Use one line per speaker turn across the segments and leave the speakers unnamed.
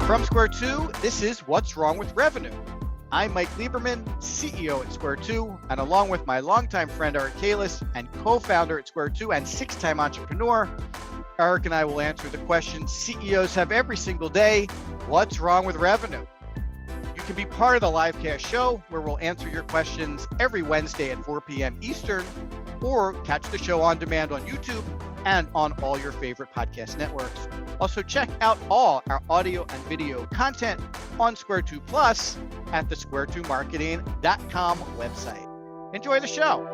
From Square 2, this is What's Wrong with Revenue. I'm Mike Lieberman, CEO at Square 2, and along with my longtime friend Eric Kalis and co-founder at Square 2 and six-time entrepreneur, Eric and I will answer the questions CEOs have every single day: what's wrong with revenue? You can be part of the live cast show where we'll answer your questions every Wednesday at 4 p.m. Eastern, or catch the show on demand on YouTube and on all your favorite podcast networks. Also, check out all our audio and video content on Square 2 Plus at the square2marketing.com website. Enjoy the show.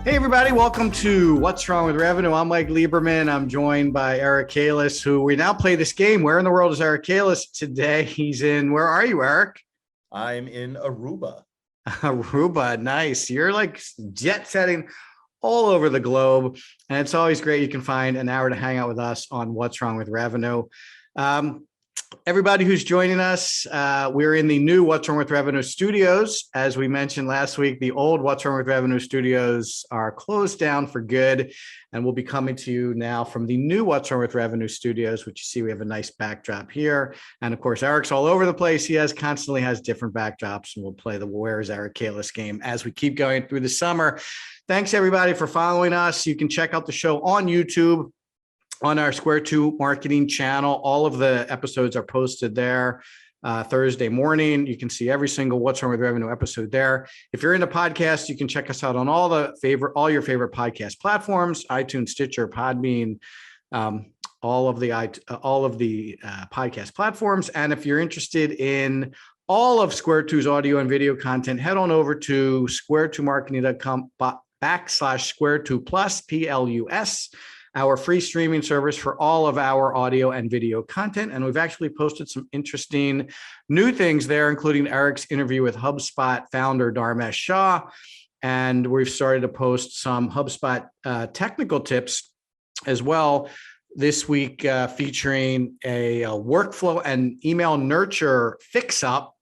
Hey everybody, welcome to What's Wrong with Revenue. I'm Mike Lieberman. I'm joined by Eric Kalis, who we now play this game. Where in the world is Eric Kalis today? He's in, where are you, Eric?
I'm in Aruba.
Aruba, nice. You're like jet setting all over the globe. And it's always great. You can find an hour to hang out with us on What's Wrong with Revenue. Everybody who's joining us, we're in the new What's Wrong with Revenue studios. As we mentioned last week, the old What's Wrong with Revenue studios are closed down for good, and we'll be coming to you now from the new What's Wrong with Revenue studios, which you see we have a nice backdrop here. And of course, Eric's all over the place. He constantly has different backdrops, and we'll play the Where's Eric Kalis game as we keep going through the summer. Thanks everybody for following us. You can check out the show on YouTube, on our Square 2 marketing channel. All of the episodes are posted there Thursday morning. You can see every single What's Wrong with Revenue episode there. If you're into podcasts, you can check us out on all your favorite podcast platforms: iTunes, Stitcher, Podbean, all of the podcast platforms. And if you're interested in all of Square 2's audio and video content, head on over to square2marketing.com/Square2 Plus, PLUS. Our free streaming service for all of our audio and video content. And we've actually posted some interesting new things there, including Eric's interview with HubSpot founder Dharmesh Shah. And we've started to post some HubSpot technical tips as well this week, featuring a workflow and email nurture fix-up,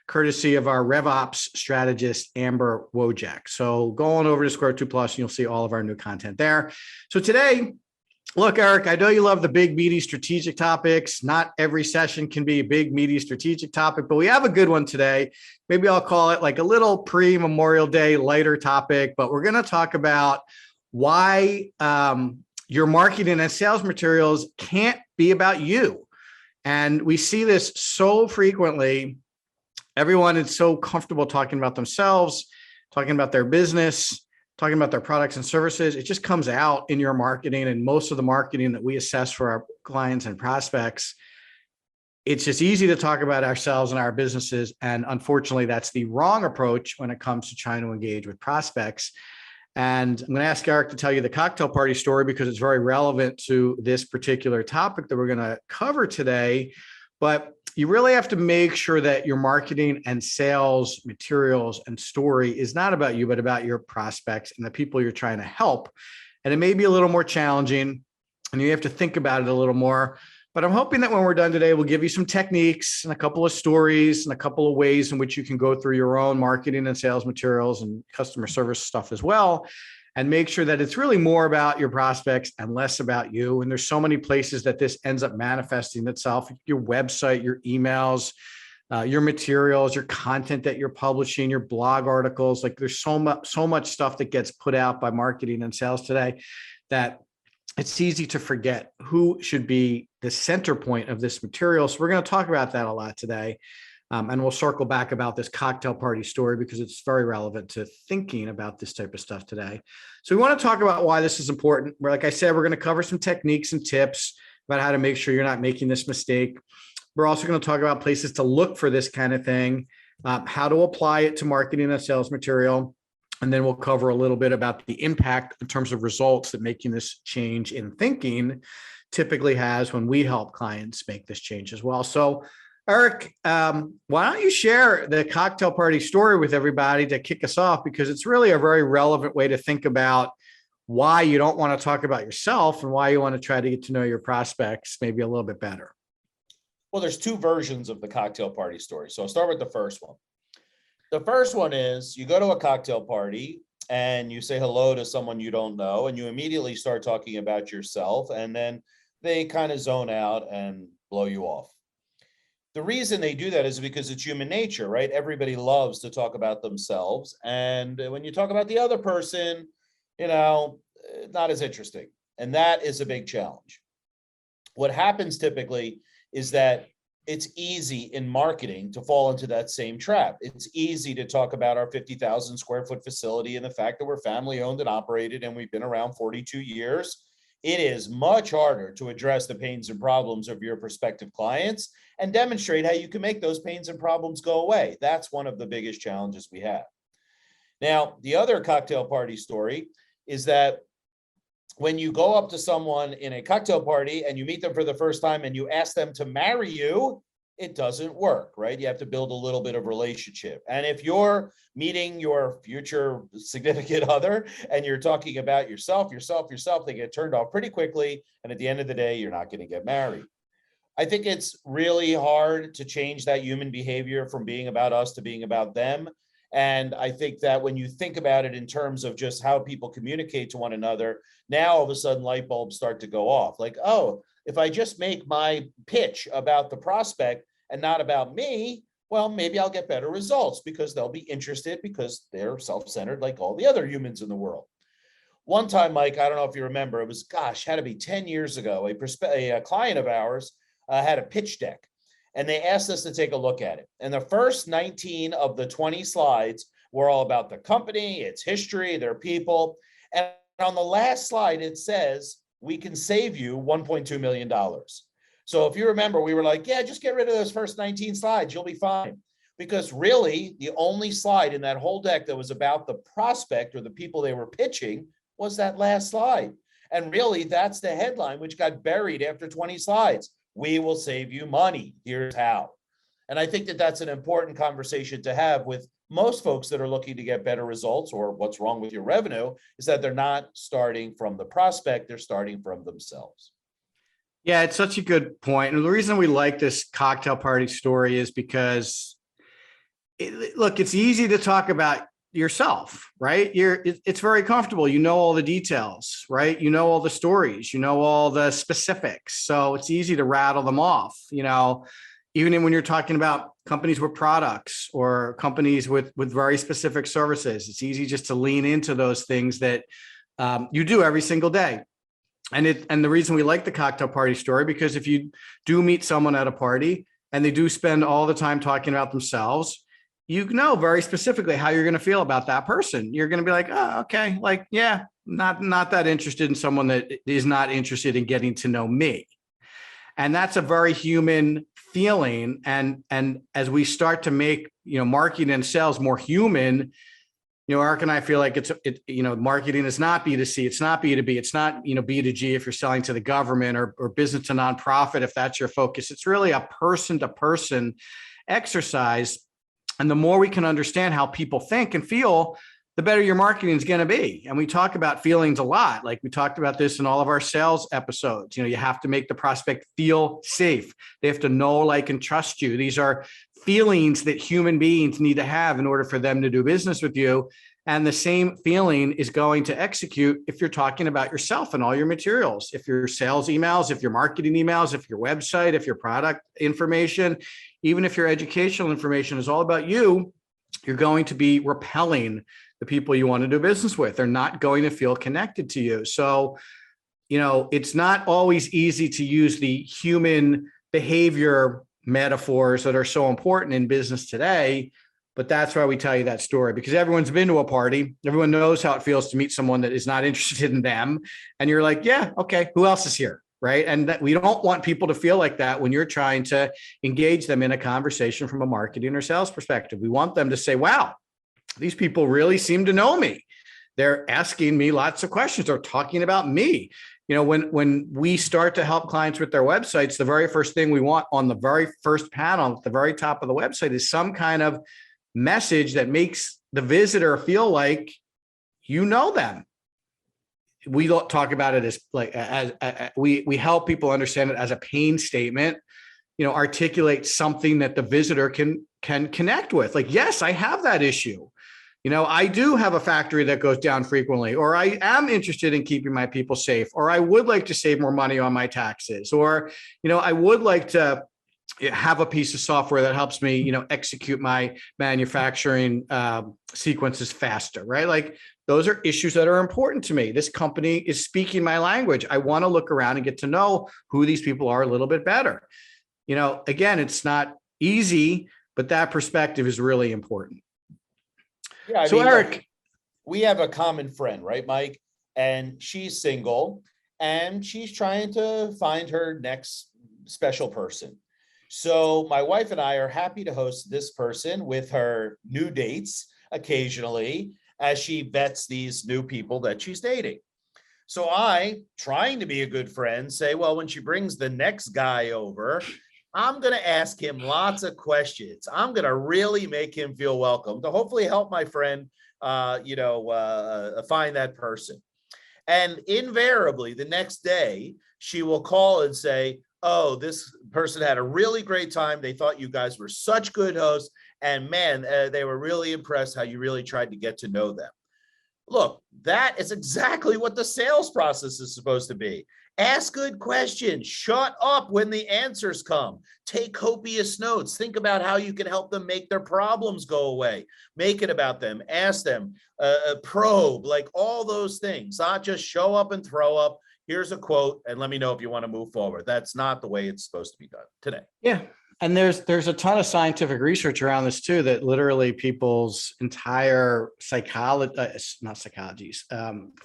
courtesy of our RevOps strategist, Amber Wojak. So go on over to Square 2 Plus and you'll see all of our new content there. So today, look, Eric, I know you love the big, meaty strategic topics. Not every session can be a big, meaty strategic topic, but we have a good one today. Maybe I'll call it like a little pre-Memorial Day lighter topic, but we're going to talk about why your marketing and sales materials can't be about you. And we see this so frequently. Everyone is so comfortable talking about themselves, talking about their business, talking about their products and services. It just comes out in your marketing, and most of the marketing that we assess for our clients and prospects. It's just easy to talk about ourselves and our businesses. And unfortunately, that's the wrong approach when it comes to trying to engage with prospects. And I'm going to ask Eric to tell you the cocktail party story because it's very relevant to this particular topic that we're going to cover today. But you really have to make sure that your marketing and sales materials and story is not about you, but about your prospects and the people you're trying to help. And it may be a little more challenging and you have to think about it a little more. But I'm hoping that when we're done today, we'll give you some techniques and a couple of stories and a couple of ways in which you can go through your own marketing and sales materials and customer service stuff as well, and make sure that it's really more about your prospects and less about you. And there's so many places that this ends up manifesting itself: your website, your emails, your materials, your content that you're publishing, your blog articles. Like there's so much stuff that gets put out by marketing and sales today that it's easy to forget who should be the center point of this material. So we're going to talk about that a lot today. And we'll circle back about this cocktail party story because it's very relevant to thinking about this type of stuff today. So we want to talk about why this is important. Like I said, we're going to cover some techniques and tips about how to make sure you're not making this mistake. We're also going to talk about places to look for this kind of thing, how to apply it to marketing and sales material. And then we'll cover a little bit about the impact in terms of results that making this change in thinking typically has when we help clients make this change as well. So Eric, why don't you share the cocktail party story with everybody to kick us off? Because it's really a very relevant way to think about why you don't want to talk about yourself and why you want to try to get to know your prospects maybe a little bit better.
Well, there's two versions of the cocktail party story. So I'll start with the first one. The first one is you go to a cocktail party and you say hello to someone you don't know, and you immediately start talking about yourself, and then they kind of zone out and blow you off. The reason they do that is because it's human nature, right? Everybody loves to talk about themselves. And when you talk about the other person, not as interesting. And that is a big challenge. What happens typically is that it's easy in marketing to fall into that same trap. It's easy to talk about our 50,000 square foot facility and the fact that we're family owned and operated and we've been around 42 years. It is much harder to address the pains and problems of your prospective clients and demonstrate how you can make those pains and problems go away. That's one of the biggest challenges we have. Now, the other cocktail party story is that when you go up to someone in a cocktail party and you meet them for the first time and you ask them to marry you, it doesn't work, right? You have to build a little bit of relationship. And if you're meeting your future significant other and you're talking about yourself, they get turned off pretty quickly. And at the end of the day, you're not going to get married. I think it's really hard to change that human behavior from being about us to being about them. And I think that when you think about it in terms of just how people communicate to one another, now all of a sudden light bulbs start to go off. Like, oh, if I just make my pitch about the prospect and not about me, well, maybe I'll get better results because they'll be interested because they're self-centered like all the other humans in the world. One time, Mike, I don't know if you remember, it was, had to be 10 years ago, a client of ours had a pitch deck. And they asked us to take a look at it. And the first 19 of the 20 slides were all about the company, its history, their people. And on the last slide, it says, we can save you $1.2 million. So if you remember, we were like, yeah, just get rid of those first 19 slides. You'll be fine. Because really, the only slide in that whole deck that was about the prospect or the people they were pitching was that last slide. And really, that's the headline, which got buried after 20 slides. We will save you money. Here's how. And I think that that's an important conversation to have with most folks that are looking to get better results, or what's wrong with your revenue is that they're not starting from the prospect, they're starting from themselves.
Yeah, it's such a good point. And the reason we like this cocktail party story is because, look, it's easy to talk about yourself, right? It's very comfortable. You know all the details, right? You know all the stories, you know all the specifics. So it's easy to rattle them off, even when you're talking about companies with products or companies with very specific services. It's easy just to lean into those things that you do every single day. And the reason we like the cocktail party story, because if you do meet someone at a party and they do spend all the time talking about themselves, you know very specifically how you're going to feel about that person. You're going to be like, oh, okay, like, yeah, not that interested in someone that is not interested in getting to know me. And that's a very human feeling. And as we start to make, marketing and sales more human, Eric and I feel like marketing is not B2C, it's not B2B, it's not, B2G if you're selling to the government or business to nonprofit, if that's your focus. It's really a person-to-person exercise. And the more we can understand how people think and feel, the better your marketing is going to be. And we talk about feelings a lot. Like we talked about this in all of our sales episodes. You have to make the prospect feel safe. They have to know, like, and trust you. These are feelings that human beings need to have in order for them to do business with you. And the same feeling is going to execute if you're talking about yourself and all your materials, if your sales emails, if your marketing emails, if your website, if your product information, even if your educational information is all about you, you're going to be repelling the people you want to do business with. They're not going to feel connected to you. So, it's not always easy to use the human behavior metaphors that are so important in business today. But that's why we tell you that story, because everyone's been to a party. Everyone knows how it feels to meet someone that is not interested in them. And you're like, yeah, okay, who else is here? Right. And that we don't want people to feel like that when you're trying to engage them in a conversation from a marketing or sales perspective. We want them to say, wow, these people really seem to know me. They're asking me lots of questions. They're talking about me. When we start to help clients with their websites, the very first thing we want on the very first panel at the very top of the website is some kind of message that makes the visitor feel like you know them. We don't talk about it as like we help people understand it as a pain statement. articulate something that the visitor can connect with. Like, yes, I have that issue. I do have a factory that goes down frequently, or I am interested in keeping my people safe, or I would like to save more money on my taxes, or, I would like to have a piece of software that helps me, execute my manufacturing sequences faster, right? Like, those are issues that are important to me. This company is speaking my language. I want to look around and get to know who these people are a little bit better. Again, it's not easy, but that perspective is really important.
Yeah,
So Eric,
we have a common friend, right, Mike? And she's single and she's trying to find her next special person. So my wife and I are happy to host this person with her new dates occasionally as she vets these new people that she's dating. So I, trying to be a good friend, say, well, when she brings the next guy over, I'm going to ask him lots of questions. I'm going to really make him feel welcome to hopefully help my friend, find that person. And invariably, the next day, she will call and say, oh, this person had a really great time. They thought you guys were such good hosts. And man, they were really impressed how you really tried to get to know them. Look, that is exactly what the sales process is supposed to be. Ask good questions. Shut up when the answers come. Take copious notes. Think about how you can help them make their problems go away. Make it about them. Ask them. Probe, like all those things. Not just show up and throw up. Here's a quote, and let me know if you want to move forward. That's not the way it's supposed to be done today.
Yeah. And there's a ton of scientific research around this too, that literally people's entire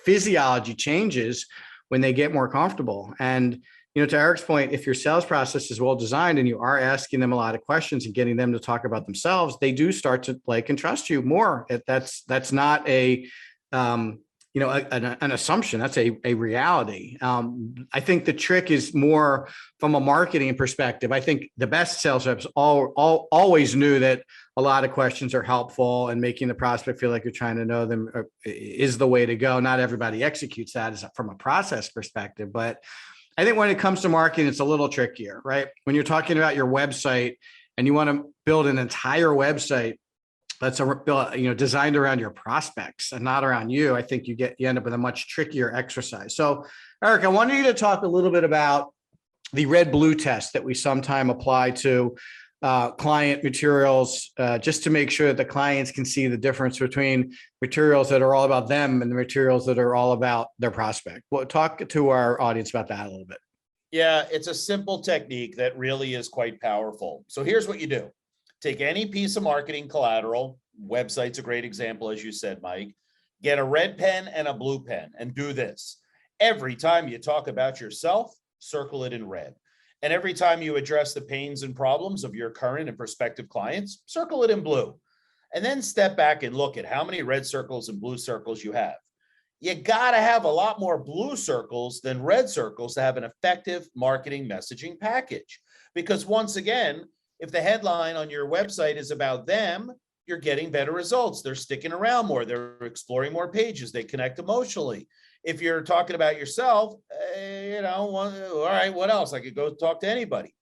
physiology changes when they get more comfortable. And, to Eric's point, if your sales process is well designed and you are asking them a lot of questions and getting them to talk about themselves, they do start to like and trust you more. That's not an assumption. That's a reality. I think the trick is more from a marketing perspective. I think the best sales reps always knew that a lot of questions are helpful, and making the prospect feel like you're trying to know them is the way to go. Not everybody executes that from a process perspective, but I think when it comes to marketing, it's a little trickier, right? When you're talking about your website and you want to build an entire website that's designed around your prospects and not around you, I think you end up with a much trickier exercise. So, Eric, I wanted you to talk a little bit about the red-blue test that we sometimes apply to client materials, just to make sure that the clients can see the difference between materials that are all about them and the materials that are all about their prospect. Well, talk to our audience about that a little bit.
Yeah, it's a simple technique that really is quite powerful. So here's what you do. Take any piece of marketing collateral, website's a great example, as you said, Mike, get a red pen and a blue pen and do this. Every time you talk about yourself, circle it in red. And every time you address the pains and problems of your current and prospective clients, circle it in blue. And then step back and look at how many red circles and blue circles you have. You got to have a lot more blue circles than red circles to have an effective marketing messaging package. Because once again, if the headline on your website is about them, you're getting better results. They're sticking around more. They're exploring more pages. They connect emotionally. If you're talking about yourself, all right, what else? I could go talk to anybody.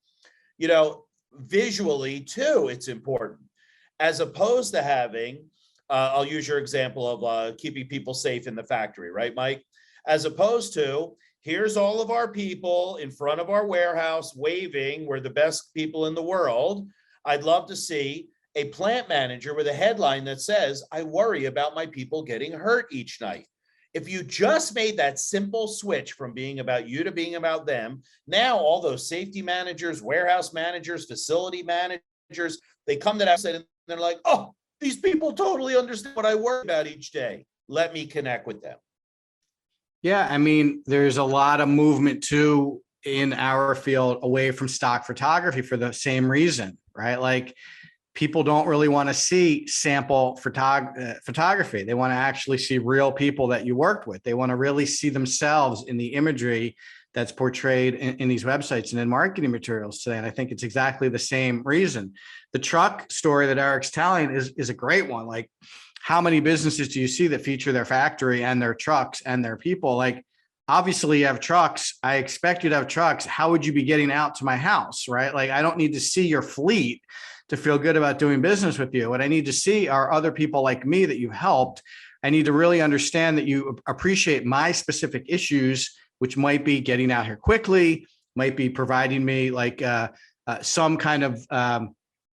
Visually too, it's important. As opposed to having, I'll use your example of keeping people safe in the factory, right, Mike? As opposed to, here's all of our people in front of our warehouse waving, we're the best people in the world. I'd love to see a plant manager with a headline that says, I worry about my people getting hurt each night. If you just made that simple switch from being about you to being about them, now all those safety managers, warehouse managers, facility managers, they come to that site and they're like, oh, these people totally understand what I worry about each day. Let me connect with them.
Yeah, I mean, there's a lot of movement too in our field away from stock photography for the same reason, right? Like, people don't really want to see sample photography. They want to actually see real people that you worked with. They want to really see themselves in the imagery that's portrayed in these websites and in marketing materials today. And I think it's exactly the same reason. The truck story that Eric's telling is a great one. Like, how many businesses do you see that feature their factory and their trucks and their people? Like, obviously you have trucks. I expect you to have trucks. How would you be getting out to my house, right? Like, I don't need to see your fleet to feel good about doing business with you. What I need to see are other people like me that you've helped. I need to really understand that you appreciate my specific issues, which might be getting out here quickly, might be providing me like some kind of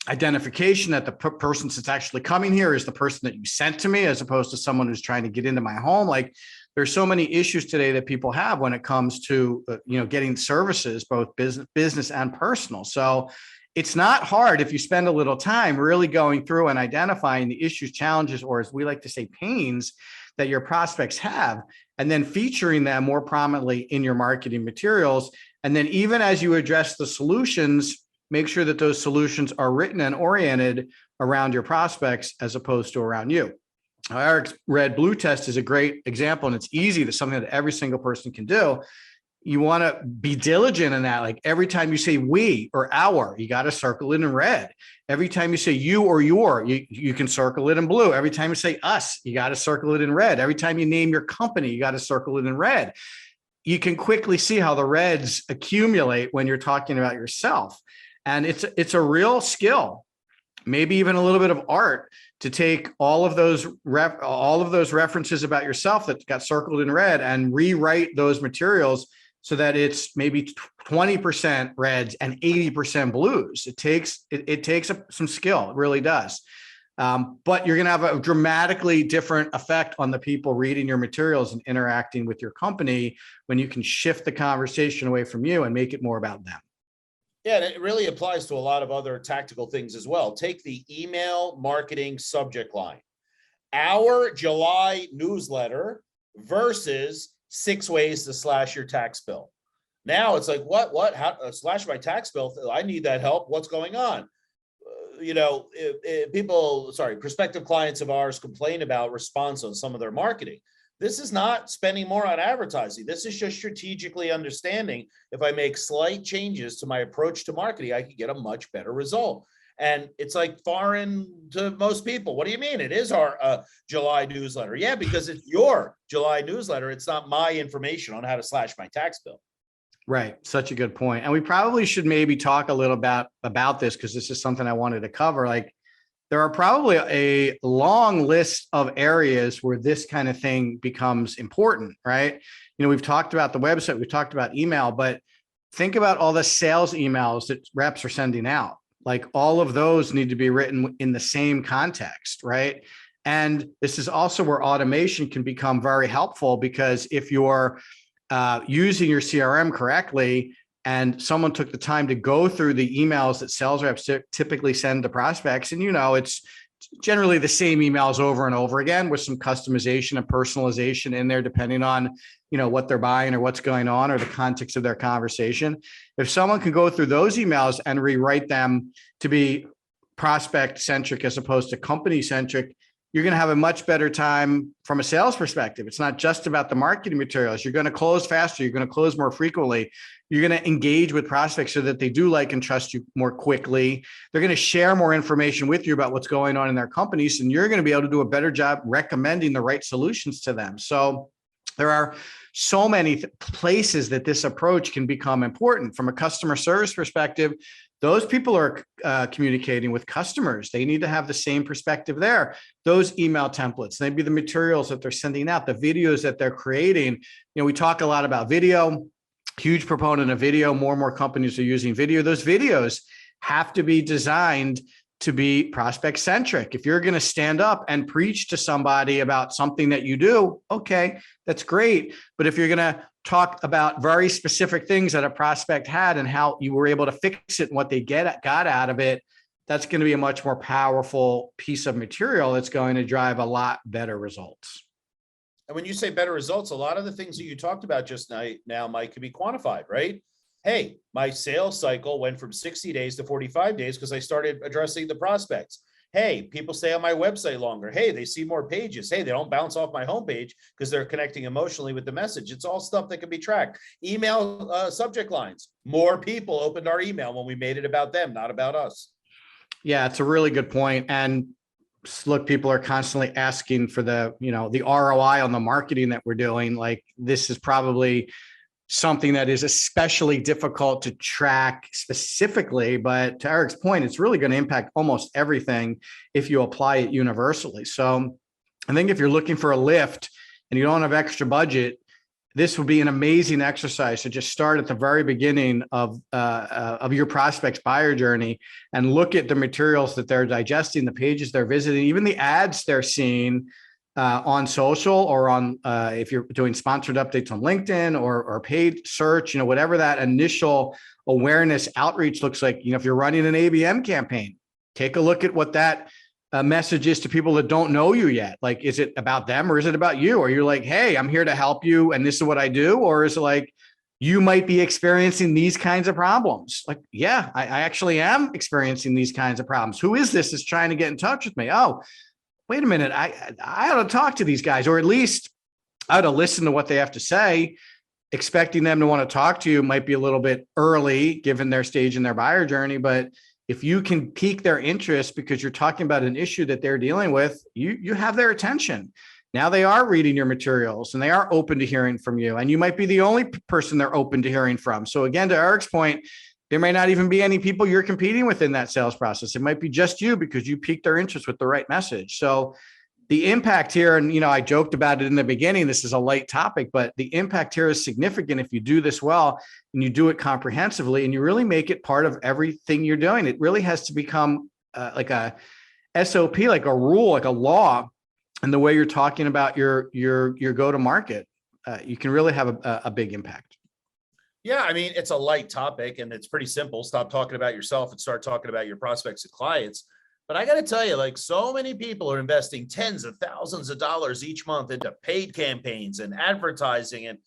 identification that the person that's actually coming here is the person that you sent to me, as opposed to someone who's trying to get into my home. Like, there's so many issues today that people have when it comes to getting services, both business and personal. So it's not hard if you spend a little time really going through and identifying the issues, challenges, or as we like to say, pains that your prospects have, and then featuring them more prominently in your marketing materials. And then even as you address the solutions, make sure that those solutions are written and oriented around your prospects as opposed to around you. Eric's red blue test is a great example, and it's easy. It's something that every single person can do. You want to be diligent in that. Like, every time you say we or our, you got to circle it in red. Every time you say you or your, you can circle it in blue. Every time you say us, you got to circle it in red. Every time you name your company, you got to circle it in red. You can quickly see how the reds accumulate when you're talking about yourself. And it's a real skill, maybe even a little bit of art, to take all of those references about yourself that got circled in red and rewrite those materials so that it's maybe 20% reds and 80% blues. It takes some skill. It really does. But you're going to have a dramatically different effect on the people reading your materials and interacting with your company when you can shift the conversation away from you and make it more about them.
Yeah, and it really applies to a lot of other tactical things as well. Take the email marketing subject line. Our July newsletter versus 6 ways to slash your tax bill. Now it's like, what, how slash my tax bill? I need that help. What's going on? Prospective clients of ours complain about response on some of their marketing. This is not spending more on advertising. This is just strategically understanding if I make slight changes to my approach to marketing, I can get a much better result. And it's like foreign to most people. What do you mean? It is our July newsletter. Yeah, because it's your July newsletter. It's not my information on how to slash my tax bill.
Right. Such a good point. And we probably should maybe talk a little about this, because this is something I wanted to cover. Like, there are probably a long list of areas where this kind of thing becomes important, right? We've talked about the website, we've talked about email, but think about all the sales emails that reps are sending out. Like, all of those need to be written in the same context, right? And this is also where automation can become very helpful, because if you're using your CRM correctly, and someone took the time to go through the emails that sales reps typically send to prospects, and it's generally the same emails over and over again with some customization and personalization in there, depending on what they're buying or what's going on or the context of their conversation. If someone can go through those emails and rewrite them to be prospect centric as opposed to company centric, you're going to have a much better time from a sales perspective. It's not just about the marketing materials. You're going to close faster. You're going to close more frequently. You're going to engage with prospects so that they do like and trust you more quickly. They're going to share more information with you about what's going on in their companies, and you're going to be able to do a better job recommending the right solutions to them. So there are so many places that this approach can become important. From a customer service perspective, those people are communicating with customers. They need to have the same perspective there. Those email templates, maybe the materials that they're sending out, the videos that they're creating. We talk a lot about video, huge proponent of video. More and more companies are using video. Those videos have to be designed to be prospect centric. If you're going to stand up and preach to somebody about something that you do, okay, that's great. But if you're going to talk about very specific things that a prospect had and how you were able to fix it and what they got out of it, that's going to be a much more powerful piece of material that's going to drive a lot better results.
And when you say better results, a lot of the things that you talked about just now, Mike, can be quantified, right? Hey, my sales cycle went from 60 days to 45 days because I started addressing the prospects. Hey, people stay on my website longer. Hey, they see more pages. Hey, they don't bounce off my homepage because they're connecting emotionally with the message. It's all stuff that can be tracked. Email subject lines. More people opened our email when we made it about them, not about us.
Yeah, it's a really good point. And look, people are constantly asking for the, the ROI on the marketing that we're doing. Like, this is probably something that is especially difficult to track specifically, but to Eric's point, it's really going to impact almost everything if you apply it universally. So I think if you're looking for a lift and you don't have extra budget, this would be an amazing exercise to just start at the very beginning of your prospect's buyer journey and look at the materials that they're digesting, the pages they're visiting, even the ads they're seeing on social, or on if you're doing sponsored updates on LinkedIn or paid search, whatever that initial awareness outreach looks like. If you're running an ABM campaign, take a look at what that message is to people that don't know you yet. Like, is it about them or is it about you? Or you're like, hey, I'm here to help you and this is what I do? Or is it like, you might be experiencing these kinds of problems? Like, yeah, I actually am experiencing these kinds of problems. Who is this is trying to get in touch with me? Oh, wait a minute, I ought to talk to these guys, or at least I ought to listen to what they have to say. Expecting them to want to talk to you might be a little bit early given their stage in their buyer journey, but if you can pique their interest because you're talking about an issue that they're dealing with, you have their attention. Now they are reading your materials and they are open to hearing from you, and you might be the only person they're open to hearing from. So again, to Eric's point, there may not even be any people you're competing with in that sales process. It might be just you because you piqued their interest with the right message. So the impact here, and I joked about it in the beginning, this is a light topic, but the impact here is significant if you do this well and you do it comprehensively and you really make it part of everything you're doing. It really has to become like a SOP, like a rule, like a law, and the way you're talking about your go-to-market. You can really have a big impact.
Yeah, I mean, it's a light topic and it's pretty simple. Stop talking about yourself and start talking about your prospects and clients. But I got to tell you, like, so many people are investing tens of thousands of dollars each month into paid campaigns and advertising. And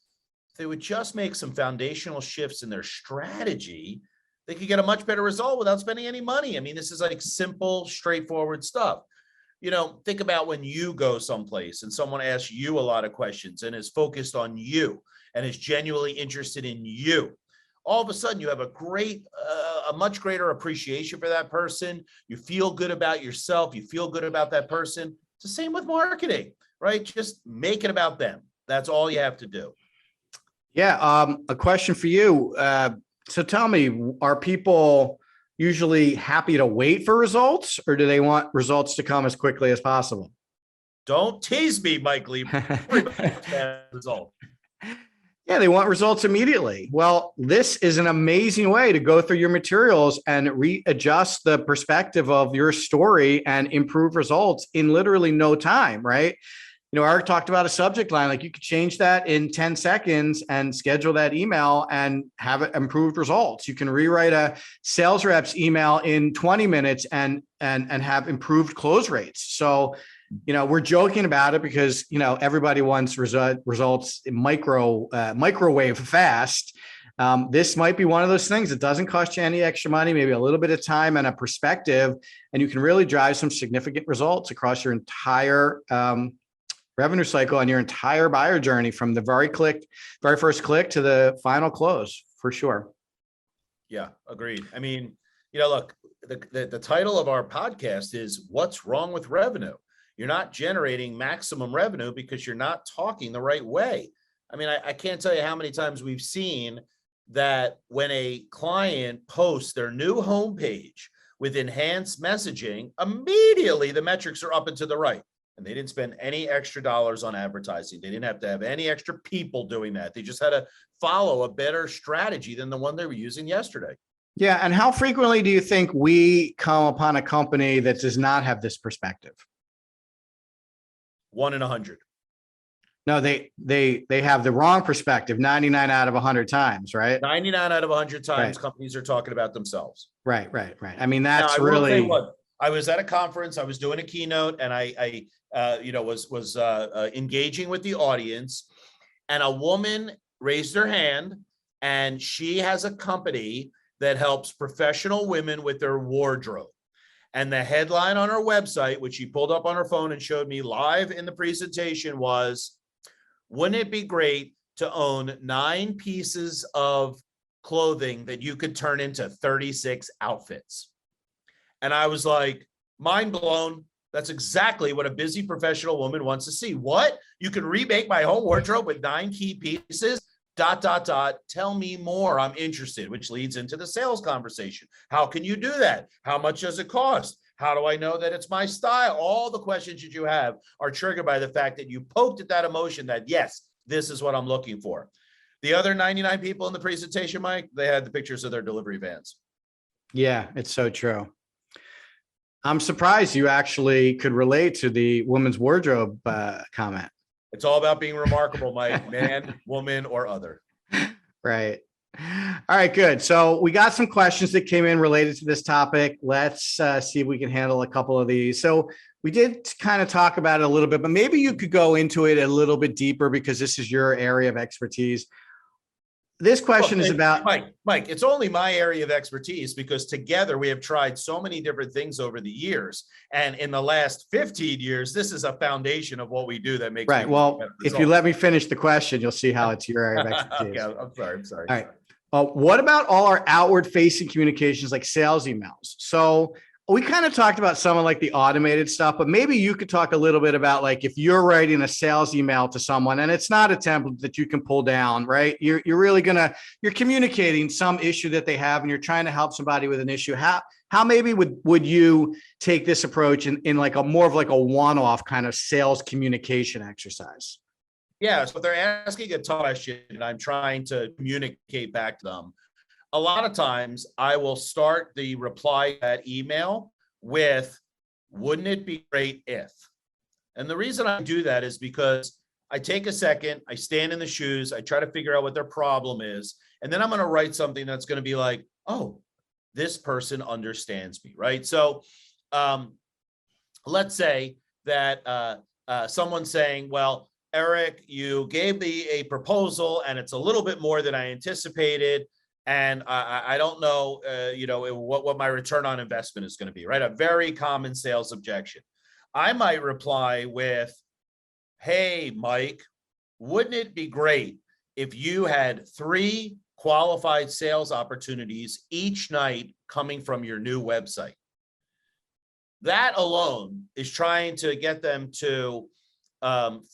if they would just make some foundational shifts in their strategy, they could get a much better result without spending any money. I mean, this is like simple, straightforward stuff. Think about when you go someplace and someone asks you a lot of questions and is focused on you and is genuinely interested in you. All of a sudden you have a much greater appreciation for that person. You feel good about yourself. You feel good about that person. It's the same with marketing, right? Just make it about them. That's all you have to do.
Yeah. A question for you. So tell me, are people usually happy to wait for results, or do they want results to come as quickly as possible?
Don't tease me, Mike Lee. Result.
Yeah, they want results immediately. Well, this is an amazing way to go through your materials and readjust the perspective of your story and improve results in literally no time, right? Eric talked about a subject line. Like, you could change that in 10 seconds and schedule that email and have it improved results. You can rewrite a sales rep's email in 20 minutes and have improved close rates. So we're joking about it because, everybody wants results in microwave fast. This might be one of those things that doesn't cost you any extra money, maybe a little bit of time and a perspective, and you can really drive some significant results across your entire revenue cycle and your entire buyer journey, from the very first click to the final close, for sure.
Yeah, agreed. I mean, look, the title of our podcast is "What's Wrong with Revenue?" You're not generating maximum revenue because you're not talking the right way. I mean, I can't tell you how many times we've seen that when a client posts their new homepage with enhanced messaging, immediately the metrics are up and to the right. And they didn't spend any extra dollars on advertising. They didn't have to have any extra people doing that. They just had to follow a better strategy than the one they were using yesterday.
Yeah. And how frequently do you think we come upon a company that does not have this perspective?
1 in 100.
No, they have the wrong perspective 99 out of 100 times, right?
99 out of 100 times,
right.
Companies are talking about themselves.
Right. I mean, that's
now, I
really.
Will say what, I was at a conference. I was doing a keynote, and I was engaging with the audience, and a woman raised her hand, and she has a company that helps professional women with their wardrobe. And the headline on her website, which she pulled up on her phone and showed me live in the presentation, was, "Wouldn't it be great to own 9 pieces of clothing that you could turn into 36 outfits?" And I was like, mind blown. That's exactly what a busy professional woman wants to see. What? You can remake my whole wardrobe with 9 key pieces? ... Tell me more. I'm interested, which leads into the sales conversation. How can you do that? How much does it cost? How do I know that it's my style? All the questions that you have are triggered by the fact that you poked at that emotion that, yes, this is what I'm looking for. The other 99 people in the presentation, Mike, they had the pictures of their delivery vans.
Yeah, it's so true. I'm surprised you actually could relate to the woman's wardrobe comment.
It's all about being remarkable, Mike, man, woman, or other.
Right. All right, good. So we got some questions that came in related to this topic. Let's see if we can handle a couple of these. So we did kind of talk about it a little bit, but maybe you could go into it a little bit deeper because this is your area of expertise. This question is about
Mike, it's only my area of expertise because together we have tried so many different things over the years. And in the last 15 years, this is a foundation of what we do that makes
right. Well, if you let me finish the question, you'll see how it's your area of expertise.
Okay, I'm sorry.
All right. What about all our outward facing communications like sales emails? So we kind of talked about some of like the automated stuff, but maybe you could talk a little bit about like if you're writing a sales email to someone and it's not a template that you can pull down, right? You're really you're communicating some issue that they have and you're trying to help somebody with an issue. How maybe would you take this approach in like a more of like a one-off kind of sales communication exercise?
Yeah, so they're asking a tough question and I'm trying to communicate back to them. A lot of times I will start the reply to that email with, wouldn't it be great if? And the reason I do that is because I take a second, I stand in the shoes, I try to figure out what their problem is, and then I'm going to write something that's going to be like, oh, this person understands me, right? So let's say that someone's saying, well, Eric, you gave me a proposal and it's a little bit more than I anticipated. And I don't know, what my return on investment is going to be, right? A very common sales objection. I might reply with, hey, Mike, wouldn't it be great if you had 3 qualified sales opportunities each night coming from your new website? That alone is trying to get them to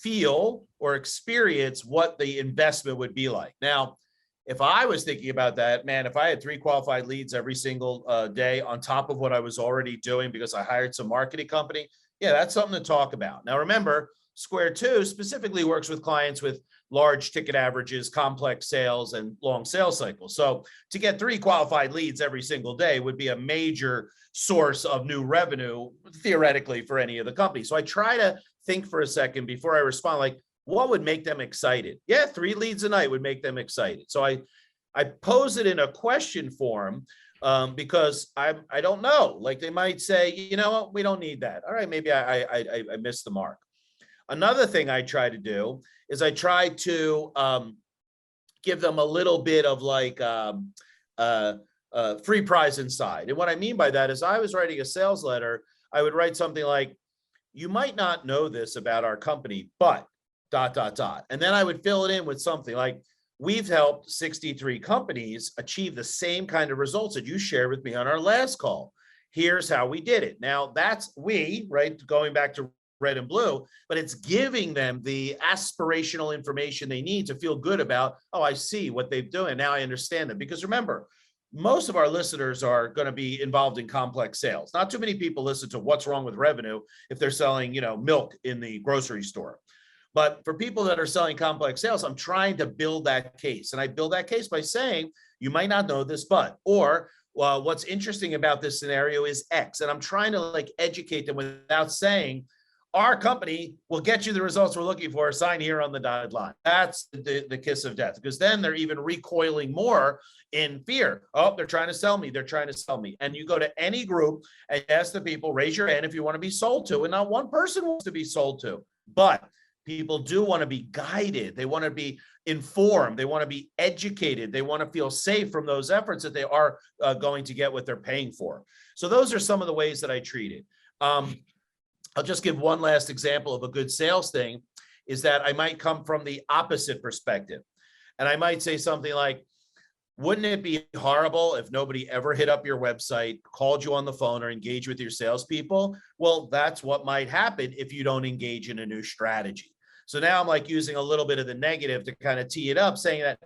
feel or experience what the investment would be like. Now, if I was thinking about that, man, if I had 3 qualified leads every single day on top of what I was already doing because I hired some marketing company, yeah, that's something to talk about. Now, remember, Square 2 specifically works with clients with large ticket averages, complex sales, and long sales cycles. So to get 3 qualified leads every single day would be a major source of new revenue, theoretically, for any of the companies. So I try to think for a second before I respond, like, what would make them excited? Yeah, 3 leads a night would make them excited. So I pose it in a question form because I don't know. Like they might say, you know what, we don't need that. All right, maybe I missed the mark. Another thing I try to do is I try to give them a little bit of like free prize inside. And what I mean by that is I was writing a sales letter. I would write something like, you might not know this about our company, but ... And then I would fill it in with something like, we've helped 63 companies achieve the same kind of results that you shared with me on our last call. Here's how we did it. Now that's we, right? Going back to red and blue, but it's giving them the aspirational information they need to feel good about, oh, I see what they're doing. Now I understand them. Because remember, most of our listeners are going to be involved in complex sales. Not too many people listen to what's wrong with revenue if they're selling, milk in the grocery store. But for people that are selling complex sales, I'm trying to build that case. And I build that case by saying, you might not know this, but, or, well, what's interesting about this scenario is X. And I'm trying to like educate them without saying, our company will get you the results we're looking for. Sign here on the dotted line. That's the kiss of death, because then they're even recoiling more in fear. Oh, they're trying to sell me. They're trying to sell me. And you go to any group and ask the people, raise your hand if you want to be sold to. And not one person wants to be sold to, but people do want to be guided. They want to be informed. They want to be educated. They want to feel safe from those efforts that they are going to get what they're paying for. So those are some of the ways that I treat it. I'll just give one last example of a good sales thing is that I might come from the opposite perspective. And I might say something like, Wouldn't it be horrible if nobody ever hit up your website, called you on the phone, or engaged with your salespeople? Well, that's what might happen if you don't engage in a new strategy. So now I'm like using a little bit of the negative to kind of tee it up, saying that,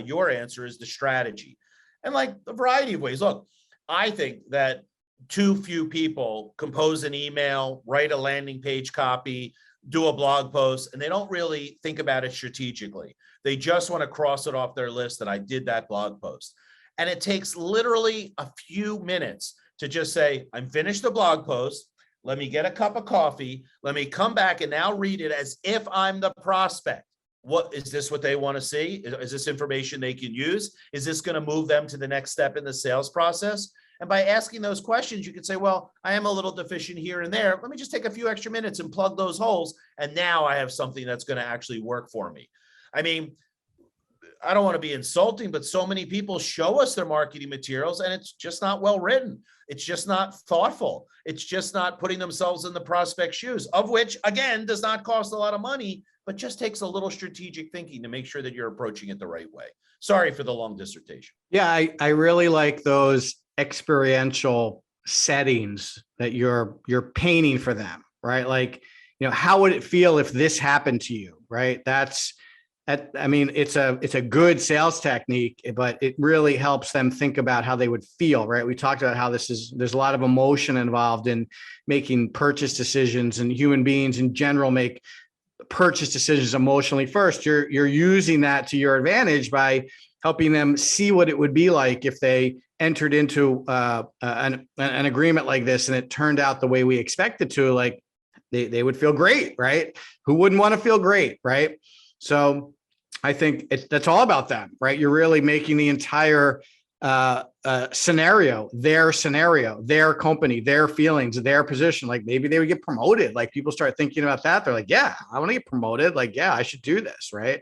your answer is the strategy. And like a variety of ways. Look, I think that too few people compose an email, write a landing page copy, do a blog post, and they don't really think about it strategically. They just want to cross it off their list that I did that blog post. And it takes literally a few minutes to just say, I'm finished the blog post. Let me get a cup of coffee. Let me come back and now read it as if I'm the prospect. What is this what they want to see? Is this information they can use? Is this going to move them to the next step in the sales process? And by asking those questions, you can say, well, I am a little deficient here and there. Let me just take a few extra minutes and plug those holes. And now I have something that's going to actually work for me. I mean, I don't want to be insulting, but so many people show us their marketing materials and it's just not well written. It's just not thoughtful. It's just not putting themselves in the prospect's shoes, of which, again, does not cost a lot of money, but just takes a little strategic thinking to make sure that you're approaching it the right way. Sorry for the long dissertation.
Yeah, I really like those experiential settings that you're painting for them, right? Like, how would it feel if this happened to you, right? I mean, it's a good sales technique, but it really helps them think about how they would feel, right? We talked about how there's a lot of emotion involved in making purchase decisions, and human beings in general make purchase decisions emotionally first. You're using that to your advantage by helping them see what it would be like if they entered into an agreement like this and it turned out the way we expect it to. Like they would feel great, right? Who wouldn't want to feel great, right? So I think that's all about them, right? You're really making the entire scenario, their company, their feelings, their position. Like maybe they would get promoted. Like people start thinking about that. They're like, yeah, I want to get promoted. Like, yeah, I should do this, right?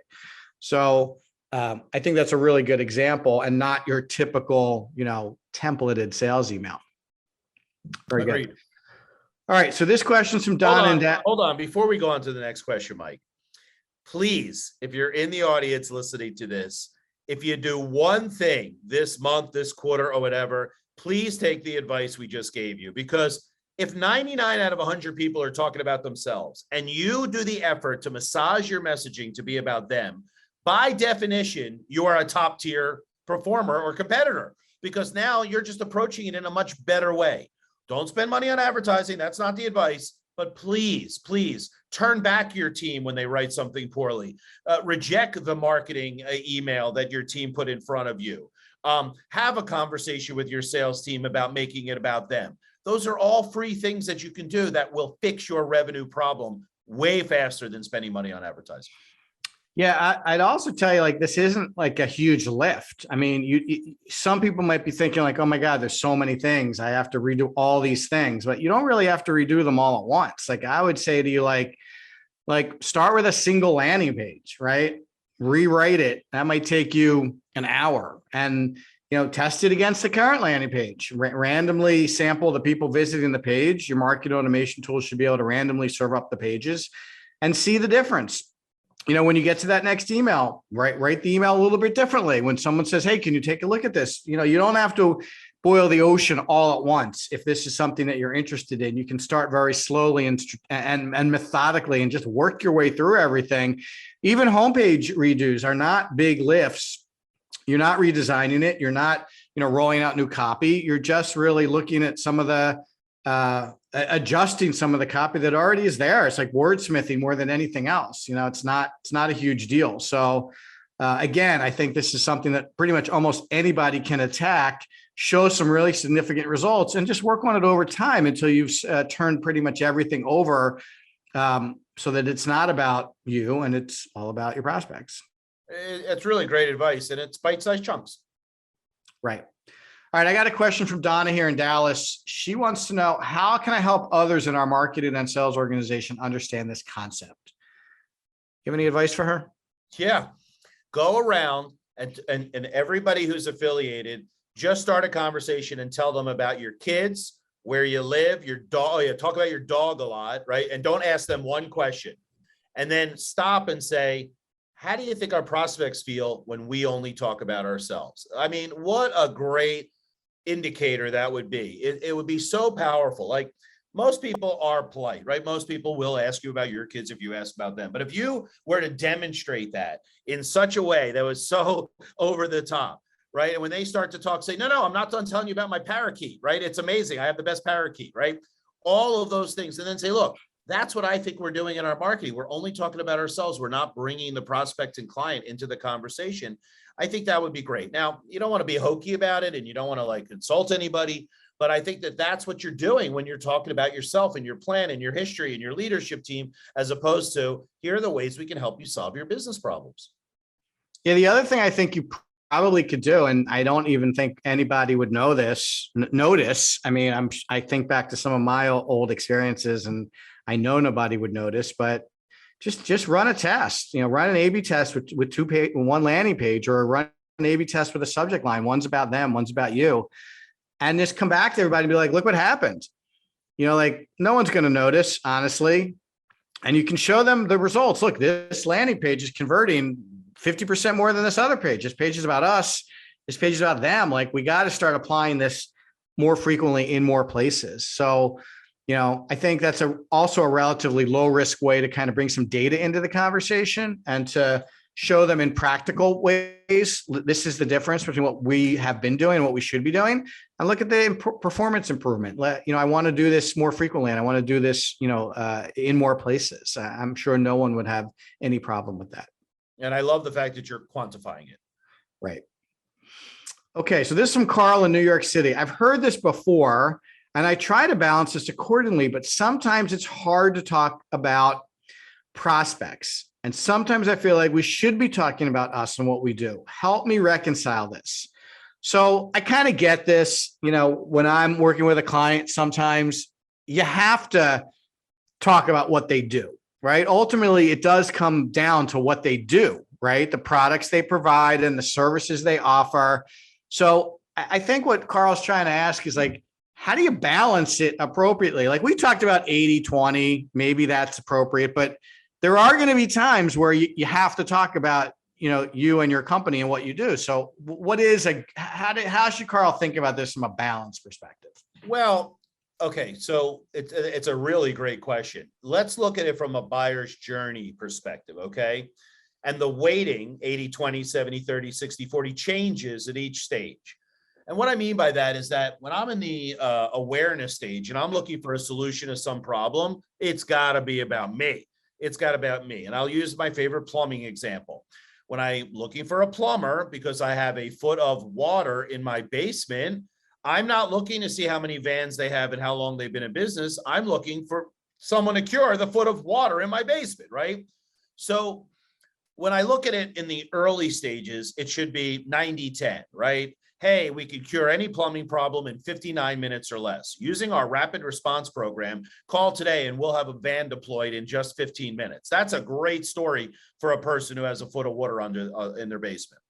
So I think that's a really good example, and not your typical, templated sales email. Very
Agreed.
good. All right. So this question's from Don
Hold on. Before we go on to the next question, Mike, please, if you're in the audience listening to this, if you do one thing this month, this quarter, or whatever, please take the advice we just gave you. Because if 99 out of 100 people are talking about themselves and you do the effort to massage your messaging to be about them, by definition, you are a top tier performer or competitor, because now you're just approaching it in a much better way. Don't spend money on advertising. That's not the advice. But please, please turn back your team when they write something poorly. Reject the marketing email that your team put in front of you. Have a conversation with your sales team about making it about them. Those are all free things that you can do that will fix your revenue problem way faster than spending money on advertising.
Yeah, I'd also tell you, like, this isn't like a huge lift. I mean, some people might be thinking like, oh my God, there's so many things. I have to redo all these things, but you don't really have to redo them all at once. Like I would say to you, like start with a single landing page, right? Rewrite it. That might take you an hour, and, test it against the current landing page. Randomly sample the people visiting the page. Your marketing automation tool should be able to randomly serve up the pages and see the difference. When you get to that next email, write the email a little bit differently. When someone says, hey, can you take a look at this? You don't have to boil the ocean all at once. If this is something that you're interested in, you can start very slowly and methodically and just work your way through everything. Even homepage redos are not big lifts. You're not redesigning it. You're not, rolling out new copy. You're just really looking at some of the adjusting some of the copy that already is there. It's like wordsmithing more than anything else. It's not a huge deal. So again, I think this is something that pretty much almost anybody can attack, show some really significant results, and just work on it over time until you've turned pretty much everything over, so that it's not about you and it's all about your prospects.
It's really great advice, and it's bite-sized chunks.
Right. All right, I got a question from Donna here in Dallas. She wants to know, how can I help others in our marketing and sales organization understand this concept? You have any advice for her?
Yeah, go around and everybody who's affiliated, just start a conversation and tell them about your kids, where you live, your dog. You talk about your dog a lot, right? And don't ask them one question. And then stop and say, how do you think our prospects feel when we only talk about ourselves? I mean, what a great indicator that would be. It would be so powerful. Like, most people are polite, right? Most people will ask you about your kids if you ask about them. But if you were to demonstrate that in such a way that was so over the top, right? And when they start to talk, say, no, I'm not done telling you about my parakeet, right? It's amazing. I have the best parakeet, right? All of those things. And then say, look, that's what I think we're doing in our marketing. We're only talking about ourselves. We're not bringing the prospect and client into the conversation. I think that would be great. Now, you don't want to be hokey about it and you don't want to like insult anybody, but I think that that's what you're doing when you're talking about yourself and your plan and your history and your leadership team, as opposed to, here are the ways we can help you solve your business problems.
Yeah, the other thing I think you probably could do, and I don't even think anybody would notice. I mean, I think back to some of my old experiences, and I know nobody would notice, but just run a test. Run an A/B test with one landing page, or run an A/B test with a subject line. One's about them, one's about you, and just come back to everybody and be like, look what happened. Like, no one's going to notice, honestly. And you can show them the results. Look, this landing page is converting 50% more than this other page. This page is about us. This page is about them. Like, we got to start applying this more frequently in more places. So, I think that's also a relatively low risk way to kind of bring some data into the conversation and to show them in practical ways. This is the difference between what we have been doing and what we should be doing. And look at the performance improvement. I want to do this more frequently, and I want to do this, in more places. I'm sure no one would have any problem with that.
And I love the fact that you're quantifying it.
Right. Okay. So this is from Carl in New York City. I've heard this before, and I try to balance this accordingly, but sometimes it's hard to talk about prospects. And sometimes I feel like we should be talking about us and what we do. Help me reconcile this. So I kind of get this, when I'm working with a client, sometimes you have to talk about what they do, right? Ultimately, it does come down to what they do, right? The products they provide and the services they offer. So I think what Carl's trying to ask is, like, how do you balance it appropriately? Like, we talked about 80-20, maybe that's appropriate, but there are going to be times where you have to talk about, you and your company and what you do. So how should Carl think about this from a balance perspective?
Well, okay. So it's a really great question. Let's look at it from a buyer's journey perspective. Okay. And the weighting 80-20, 70-30, 60-40 changes at each stage. And what I mean by that is that when I'm in the awareness stage and I'm looking for a solution to some problem, it's got to be about me. It's got to be about me. And I'll use my favorite plumbing example. When I'm looking for a plumber because I have a foot of water in my basement, I'm not looking to see how many vans they have and how long they've been in business. I'm looking for someone to cure the foot of water in my basement, right? So when I look at it in the early stages, it should be 90-10, right? Hey, we could cure any plumbing problem in 59 minutes or less. Using our rapid response program, call today and we'll have a van deployed in just 15 minutes. That's a great story for a person who has a foot of water under in their basement.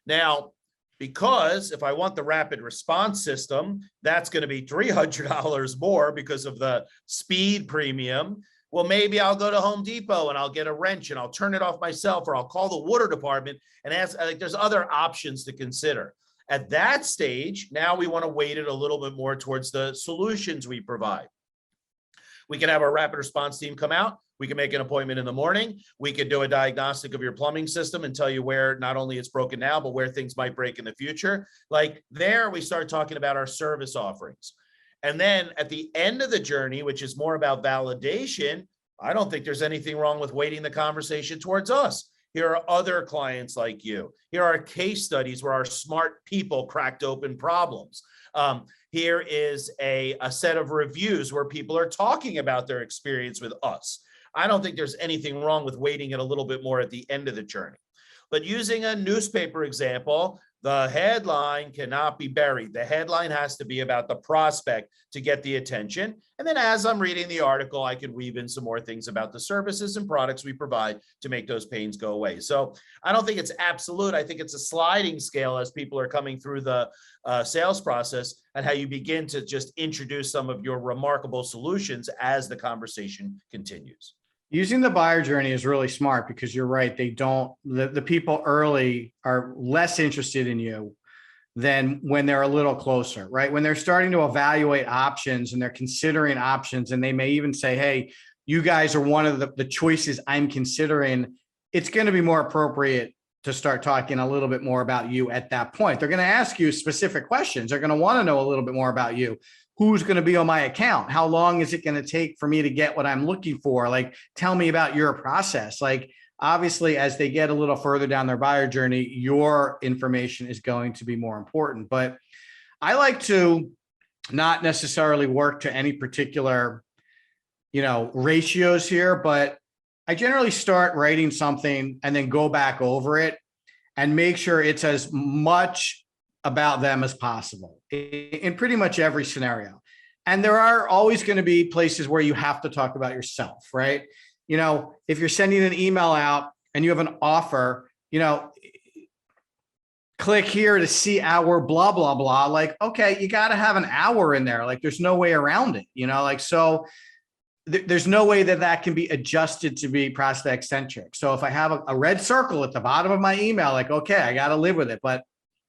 Now, because if I want the rapid response system, that's going to be $300 more because of the speed premium. Well, maybe I'll go to Home Depot and I'll get a wrench and I'll turn it off myself, or I'll call the water department and ask. Like, there's other options to consider. At that stage, now we want to weight it a little bit more towards the solutions we provide. We can have our rapid response team come out. We can make an appointment in the morning. We could do a diagnostic of your plumbing system and tell you where not only it's broken now, but where things might break in the future. Like, there, we start talking about our service offerings. And then at the end of the journey, which is more about validation, I don't think there's anything wrong with weighting the conversation towards us. Here are other clients like you. Here are case studies where our smart people cracked open problems. Here is a set of reviews where people are talking about their experience with us. I don't think there's anything wrong with weighting it a little bit more at the end of the journey. But using a newspaper example, the headline cannot be buried. The headline has to be about the prospect to get the attention. And then as I'm reading the article, I can weave in some more things about the services and products we provide to make those pains go away. So I don't think it's absolute. I think it's a sliding scale as people are coming through the sales process, and how you begin to just introduce some of your remarkable solutions as the conversation continues.
Using the buyer journey is really smart because you're right. The people early are less interested in you than when they're a little closer, right? When they're starting to evaluate options and they're considering options, and they may even say, hey, you guys are one of the choices I'm considering, it's going to be more appropriate to start talking a little bit more about you at that point. They're going to ask you specific questions. They're going to want to know a little bit more about you. Who's going to be on my account? How long is it going to take for me to get what I'm looking for? Like, tell me about your process. Like, obviously, as they get a little further down their buyer journey, your information is going to be more important. But I like to not necessarily work to any particular, ratios here, but I generally start writing something and then go back over it and make sure it's as much about them as possible in pretty much every scenario. And there are always going to be places where you have to talk about yourself, right? If you're sending an email out and you have an offer, click here to see our blah, blah, blah. Like, okay, you got to have an hour in there. Like, there's no way around it, so there's no way that can be adjusted to be prospect centric. So if I have a red circle at the bottom of my email, like, okay, I got to live with it. But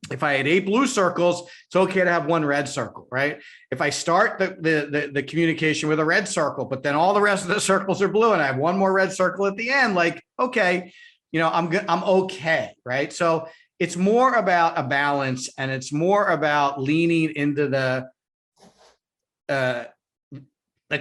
if I had 8 blue circles, it's okay to have 1 red circle, right? If I start the communication with a red circle, but then all the rest of the circles are blue and I have 1 more red circle at the end, like, okay, I'm good, I'm okay, right? So it's more about a balance, and it's more about leaning into the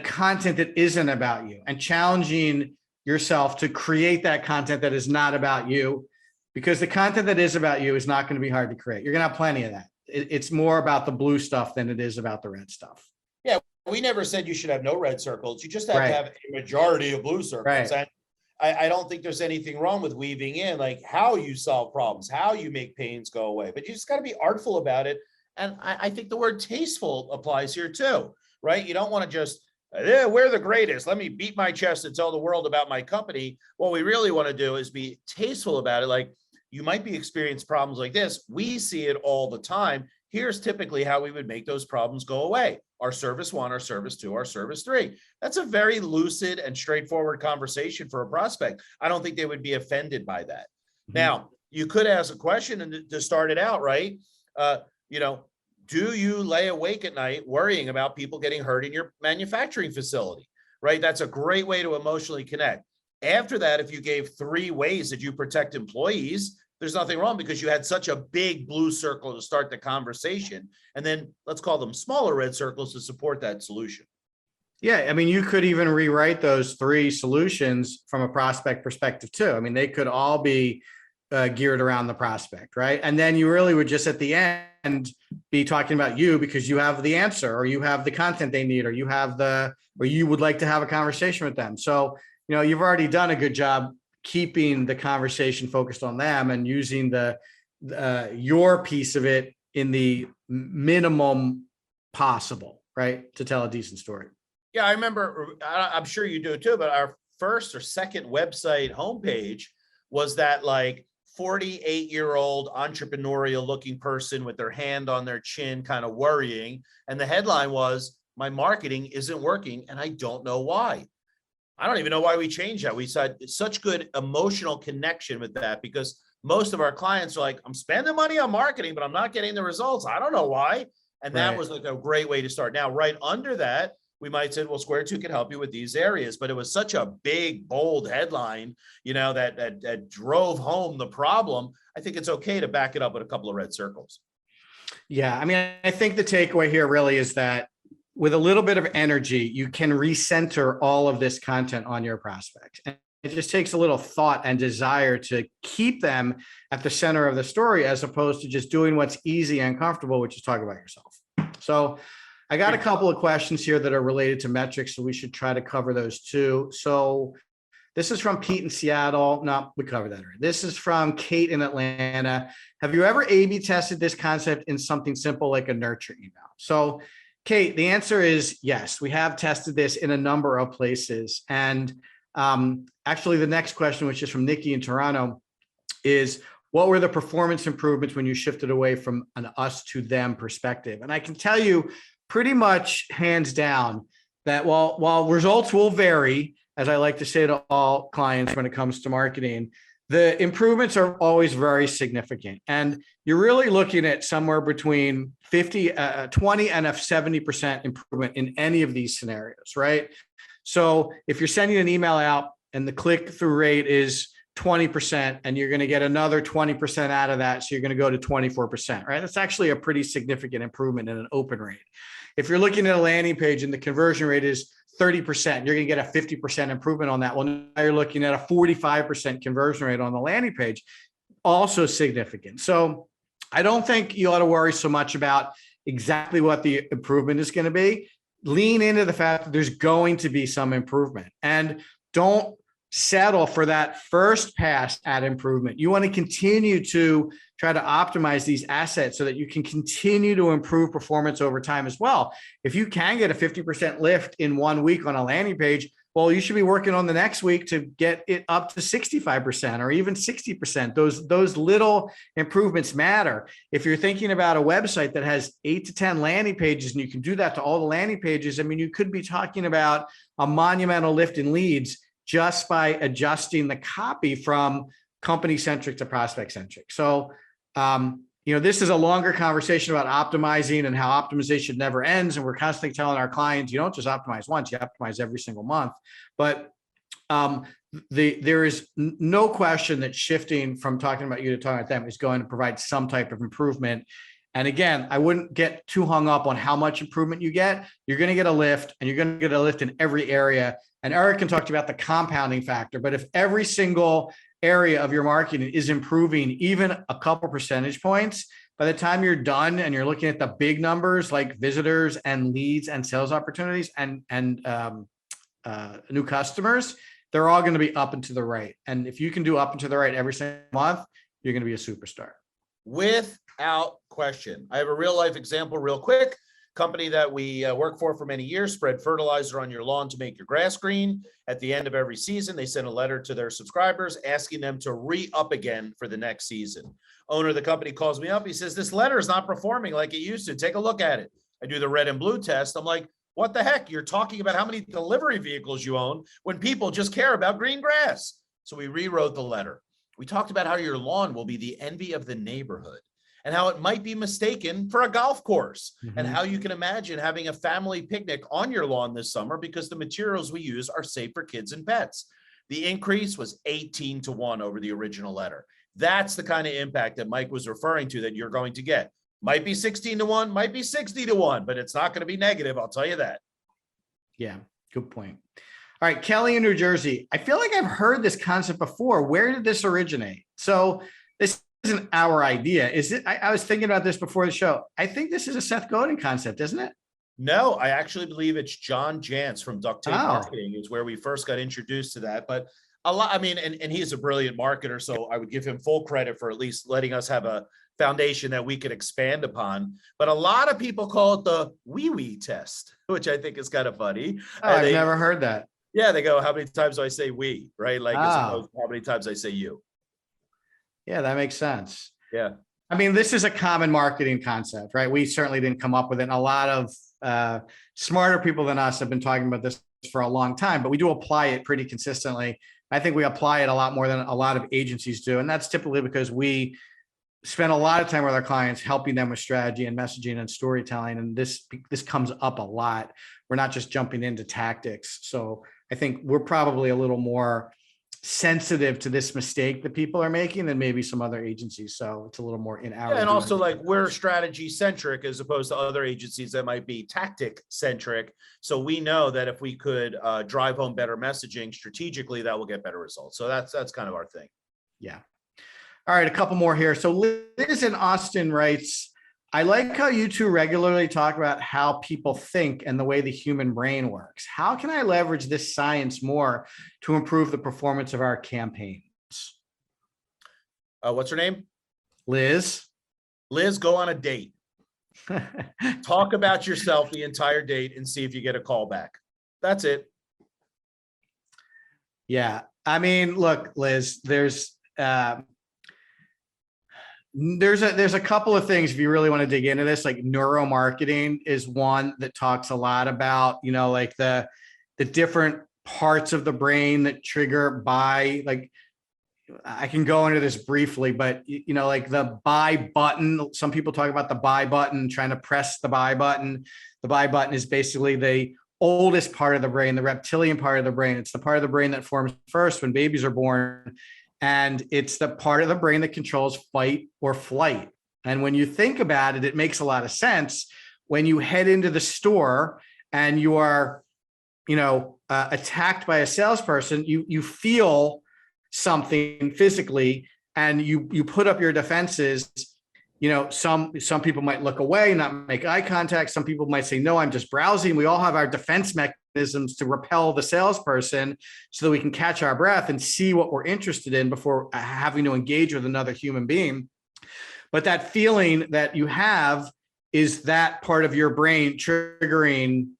content that isn't about you and challenging yourself to create that content that is not about you, because the content that is about you is not going to be hard to create. You're going to have plenty of that. It's more about the blue stuff than it is about the red stuff.
Yeah, we never said you should have no red circles. You just have to have a majority of blue circles.
Right.
And I don't think there's anything wrong with weaving in like how you solve problems, how you make pains go away, but you just got to be artful about it. And I think the word tasteful applies here too, right? You don't want to just, yeah, we're the greatest, let me beat my chest and tell the world about my company. What we really want to do is be tasteful about it. Like, you might be experiencing problems like this. We see it all the time. Here's typically how we would make those problems go away. Our service 1, our service 2, our service 3. That's a very lucid and straightforward conversation for a prospect. I don't think they would be offended by that. Mm-hmm. Now, you could ask a question and to start it out, right? Do you lay awake at night worrying about people getting hurt in your manufacturing facility, right? That's a great way to emotionally connect. After that, if you gave 3 ways that you protect employees, there's nothing wrong, because you had such a big blue circle to start the conversation. And then let's call them smaller red circles to support that solution.
Yeah. I mean, you could even rewrite those 3 solutions from a prospect perspective too. I mean, they could all be geared around the prospect, right? And then you really would just at the end be talking about you because you have the answer, or you have the content they need, or you would like to have a conversation with them. So, you've already done a good job keeping the conversation focused on them and using your piece of it in the minimum possible, right? To tell a decent story.
Yeah, I remember, I'm sure you do too, but our first or second website homepage was that like 48-year-old entrepreneurial looking person with their hand on their chin, kind of worrying. And the headline was, "My marketing isn't working and I don't know why." I don't even know why we changed that. We said such good emotional connection with that, because most of our clients are like, I'm spending money on marketing, but I'm not getting the results. I don't know why. And that was like a great way to start. Now, right under that, we might say, well, Square 2 can help you with these areas, but it was such a big, bold headline, that drove home the problem. I think it's okay to back it up with a couple of red circles.
Yeah. I mean, I think the takeaway here really is that with a little bit of energy, you can recenter all of this content on your prospects. And it just takes a little thought and desire to keep them at the center of the story, as opposed to just doing what's easy and comfortable, which is talk about yourself. So I got a couple of questions here that are related to metrics, so we should try to cover those too. So this is from Pete in Seattle. No, we covered that already. This is from Kate in Atlanta. Have you ever A/B tested this concept in something simple like a nurture email? So Kate, the answer is yes. We have tested this in a number of places. And actually, the next question, which is from Nikki in Toronto, is what were the performance improvements when you shifted away from an us to them perspective? And I can tell you pretty much hands down that while results will vary, as I like to say to all clients when it comes to marketing, the improvements are always very significant. And you're really looking at somewhere between 20 and a 70% improvement in any of these scenarios, right? So if you're sending an email out and the click-through rate is 20%, and you're going to get another 20% out of that, so you're going to go to 24%, right? That's actually a pretty significant improvement in an open rate. If you're looking at a landing page and the conversion rate is 30%, you're going to get a 50% improvement on that. Well, now you're looking at a 45% conversion rate on the landing page, also significant. So I don't think you ought to worry so much about exactly what the improvement is going to be. Lean into the fact that there's going to be some improvement, and don't settle for that first pass at improvement. You want to continue to try to optimize these assets so that you can continue to improve performance over time as well. If you can get a 50% lift in 1 week on a landing page, well, you should be working on the next week to get it up to 65% or even 60%. Those little improvements matter. If you're thinking about a website that has 8 to 10 landing pages and you can do that to all the landing pages, I mean, you could be talking about a monumental lift in leads just by adjusting the copy from company centric to prospect centric. So, this is a longer conversation about optimizing and how optimization never ends. And we're constantly telling our clients, you don't just optimize once, you optimize every single month. But there is no question that shifting from talking about you to talking about them is going to provide some type of improvement. And again, I wouldn't get too hung up on how much improvement you get. You're going to get a lift, and you're going to get a lift in every area. And Eric can talk to you about the compounding factor, but if every single area of your marketing is improving even a couple percentage points, by the time you're done and you're looking at the big numbers like visitors and leads and sales opportunities and new customers, they're all going to be up and to the right. And if you can do up and to the right every single month, you're going to be a superstar.
Without question. I have a real life example real quick. Company that we work for many years, spread fertilizer on your lawn to make your grass green. At the end of every season, they send a letter to their subscribers asking them to re-up again for the next season. Owner of the company calls me up. He says, this letter is not performing like it used to. Take a look at it. I do the red and blue test. I'm like, what the heck? You're talking about how many delivery vehicles you own when people just care about green grass. So we rewrote the letter. We talked about how your lawn will be the envy of the neighborhood, and how it might be mistaken for a golf course, and how you can imagine having a family picnic on your lawn this summer because the materials we use are safe for kids and pets. The increase was 18 to 1 over the original letter. That's the kind of impact that Mike was referring to that you're going to get. Might be 16 to 1, might be 60 to 1, but it's not going to be negative. I'll tell you that.
Yeah, good point. All right, Kelly in New Jersey. I feel like I've heard this concept before. Where did this originate? So this isn't our idea, is it? I was thinking about this before the show. I think this is a Seth Godin concept, isn't it?
No, I actually believe it's John Jantz from Duct Tape
Oh.
Marketing is where we first got introduced to that. But a lot, I mean, and he's a brilliant marketer, so I would give him full credit for at least letting us have a foundation that we could expand upon. But a lot of people call it the wee-wee test, which I think is kind of funny.
Oh, I've never heard that.
Yeah, they go, how many times do I say we, right? Like, as
Oh.
opposed to how many times I say you.
Yeah, that makes sense.
Yeah.
I mean, this is a common marketing concept, right? We certainly didn't come up with it. And a lot of smarter people than us have been talking about this for a long time, but we do apply it pretty consistently. I think we apply it a lot more than a lot of agencies do. And that's typically because we spend a lot of time with our clients, helping them with strategy and messaging and storytelling. And this comes up a lot. We're not just jumping into tactics. So I think we're probably a little more sensitive to this mistake that people are making than maybe some other agencies. So it's a little more in our.
Yeah, and also like we're strategy centric as opposed to other agencies that might be tactic centric. So we know that if we could drive home better messaging strategically, that will get better results. So that's kind of our thing.
Yeah. All right, a couple more here. So Liz in Austin writes, I like how you two regularly talk about how people think and the way the human brain works. How can I leverage this science more to improve the performance of our campaigns?
What's her name?
Liz.
Liz, go on a date. Talk about yourself the entire date and see if you get a call back. That's it.
Yeah. I mean, look, Liz, there's a couple of things if you really want to dig into this. Like neuromarketing is one that talks a lot about, like the different parts of the brain that trigger buy. Like, I can go into this briefly, but like the buy button, some people talk about the buy button, trying to press the buy button. The buy button is basically the oldest part of the brain, the reptilian part of the brain. It's the part of the brain that forms first when babies are born. And it's the part of the brain that controls fight or flight. And when you think about it, it makes a lot of sense. When you head into the store and you are, attacked by a salesperson, you feel something physically, and you put up your defenses. Some people might look away, not make eye contact. Some people might say, no, I'm just browsing. We all have our defense mechanisms to repel the salesperson so that we can catch our breath and see what we're interested in before having to engage with another human being. But that feeling that you have is that part of your brain triggering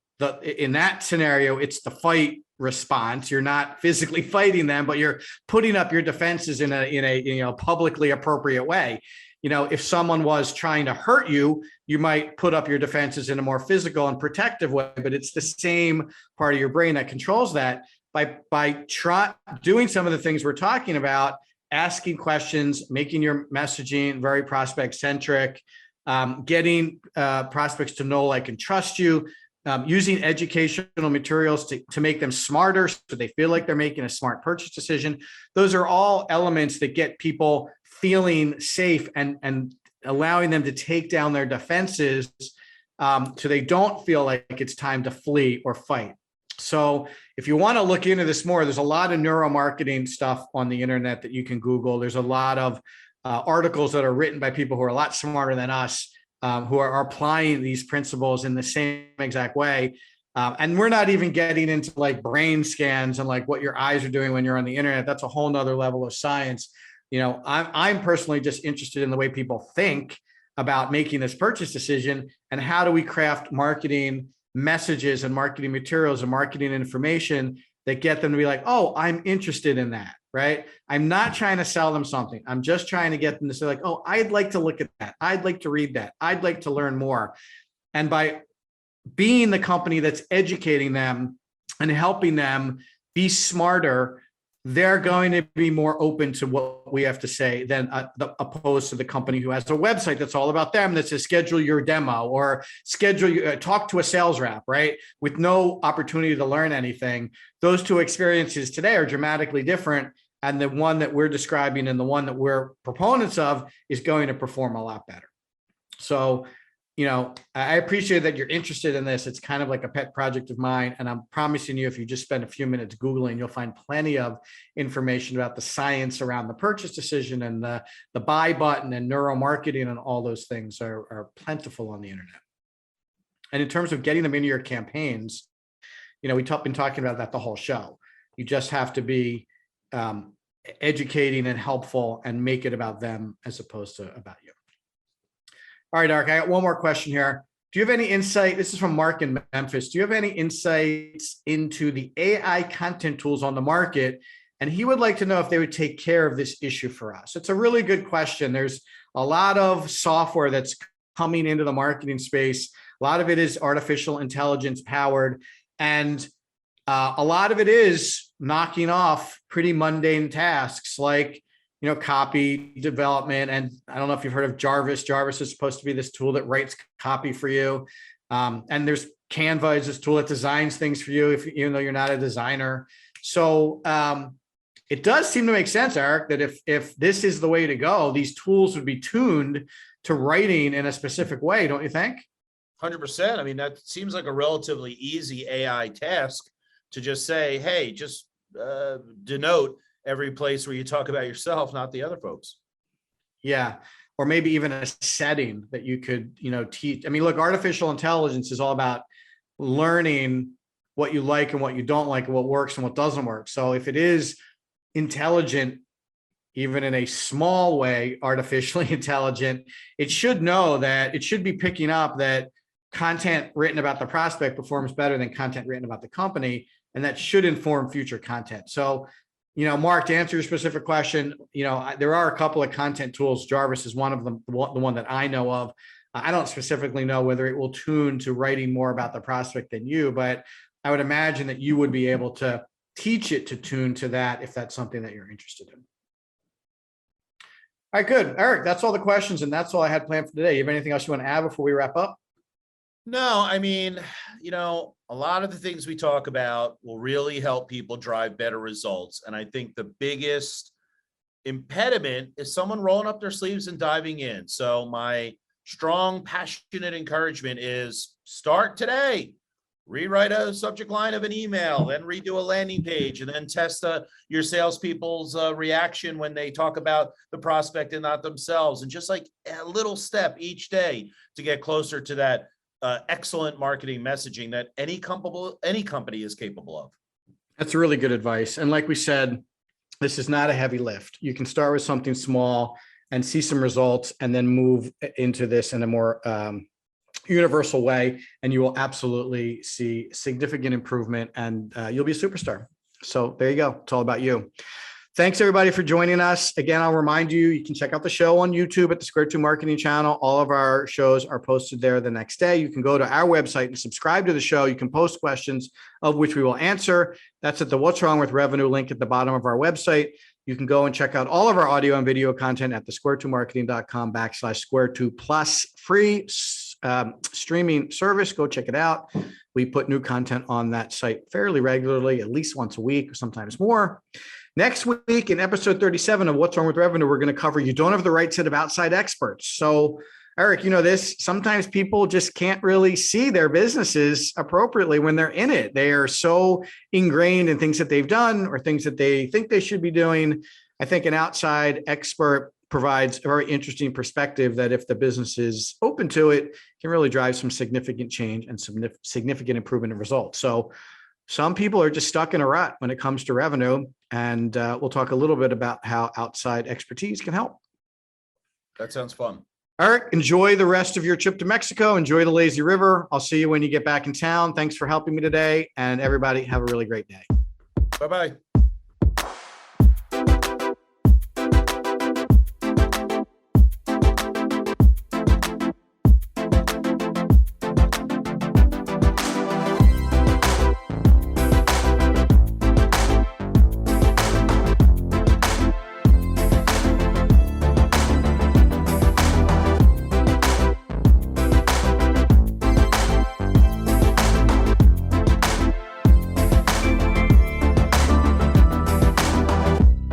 in that scenario, it's the fight response. You're not physically fighting them, but you're putting up your defenses in a publicly appropriate way. If someone was trying to hurt you, you might put up your defenses in a more physical and protective way, but it's the same part of your brain that controls that. By doing some of the things we're talking about, asking questions, making your messaging very prospect centric, getting prospects to know, like, and trust you, using educational materials to make them smarter so they feel like they're making a smart purchase decision. Those are all elements that get people feeling safe and allowing them to take down their defenses, so they don't feel like it's time to flee or fight. So if you want to look into this more, there's a lot of neuromarketing stuff on the internet that you can Google. There's a lot of articles that are written by people who are a lot smarter than us, who are applying these principles in the same exact way. And we're not even getting into like brain scans and like what your eyes are doing when you're on the internet. That's a whole nother level of science. I'm personally just interested in the way people think about making this purchase decision, and how do we craft marketing messages and marketing materials and marketing information that get them to be like, oh, I'm interested in that, right? I'm not trying to sell them something. I'm just trying to get them to say like, oh, I'd like to look at that. I'd like to read that. I'd like to learn more. And by being the company that's educating them and helping them be smarter, they're going to be more open to what we have to say than opposed to the company who has a website that's all about them, that says schedule your demo or talk to a sales rep, right? With no opportunity to learn anything. Those two experiences today are dramatically different. And the one that we're describing and the one that we're proponents of is going to perform a lot better. So, I appreciate that you're interested in this. It's kind of like a pet project of mine. And I'm promising you, if you just spend a few minutes Googling, you'll find plenty of information about the science around the purchase decision and the buy button and neuromarketing, and all those things are plentiful on the internet. And in terms of getting them into your campaigns, we've been talking about that the whole show. You just have to be educating and helpful and make it about them as opposed to about you. All right, Eric, I got one more question here. Do you have any insight? This is from Mark in Memphis. Do you have any insights into the AI content tools on the market? And he would like to know if they would take care of this issue for us. It's a really good question. There's a lot of software that's coming into the marketing space. A lot of it is artificial intelligence powered. And a lot of it is knocking off pretty mundane tasks like copy development. And I don't know if you've heard of Jarvis. Jarvis is supposed to be this tool that writes copy for you. And there's Canva is this tool that designs things for you, even though you're not a designer. So it does seem to make sense, Eric, that if this is the way to go, these tools would be tuned to writing in a specific way, don't you think?
100%. I mean, that seems like a relatively easy AI task to just say, hey, just denote every place where you talk about yourself, not the other folks.
Yeah. Or maybe even a setting that you could, teach. I mean, look, artificial intelligence is all about learning what you like and what you don't like and what works and what doesn't work. So if it is intelligent, even in a small way, artificially intelligent, it should know that it should be picking up that content written about the prospect performs better than content written about the company. And that should inform future content. So, Mark, to answer your specific question, there are a couple of content tools. Jarvis is one of them, the one that I know of. I don't specifically know whether it will tune to writing more about the prospect than you, but I would imagine that you would be able to teach it to tune to that if that's something that you're interested in. All right, good. Eric, that's all the questions and that's all I had planned for today. You have anything else you want to add before we wrap up?
No, I mean, a lot of the things we talk about will really help people drive better results. And I think the biggest impediment is someone rolling up their sleeves and diving in. So my strong, passionate encouragement is start today. Rewrite a subject line of an email, then redo a landing page, and then test your salespeople's reaction when they talk about the prospect and not themselves. And just like a little step each day to get closer to that excellent marketing messaging that any company is capable of.
That's really good advice. And like we said, this is not a heavy lift. You can start with something small and see some results and then move into this in a more universal way. And you will absolutely see significant improvement and you'll be a superstar. So there you go. It's all about you. Thanks everybody for joining us. Again, I'll remind you, you can check out the show on YouTube at the Square Two Marketing channel. All of our shows are posted there the next day. You can go to our website and subscribe to the show. You can post questions of which we will answer. That's at the What's Wrong with Revenue link at the bottom of our website. You can go and check out all of our audio and video content at the square2marketing.com/square2plus free streaming service. Go check it out. We put new content on that site fairly regularly, at least once a week, sometimes more. Next week in episode 37 of What's Wrong with Revenue, we're going to cover you don't have the right set of outside experts. So Eric, you know this, sometimes people just can't really see their businesses appropriately when they're in it. They are so ingrained in things that they've done or things that they think they should be doing. I think an outside expert provides a very interesting perspective that if the business is open to it, can really drive some significant change and significant improvement in results. So some people are just stuck in a rut when it comes to revenue. And we'll talk a little bit about how outside expertise can help.
That sounds fun.
Eric, enjoy the rest of your trip to Mexico. Enjoy the lazy river. I'll see you when you get back in town. Thanks for helping me today. And everybody have a really great day.
Bye-bye.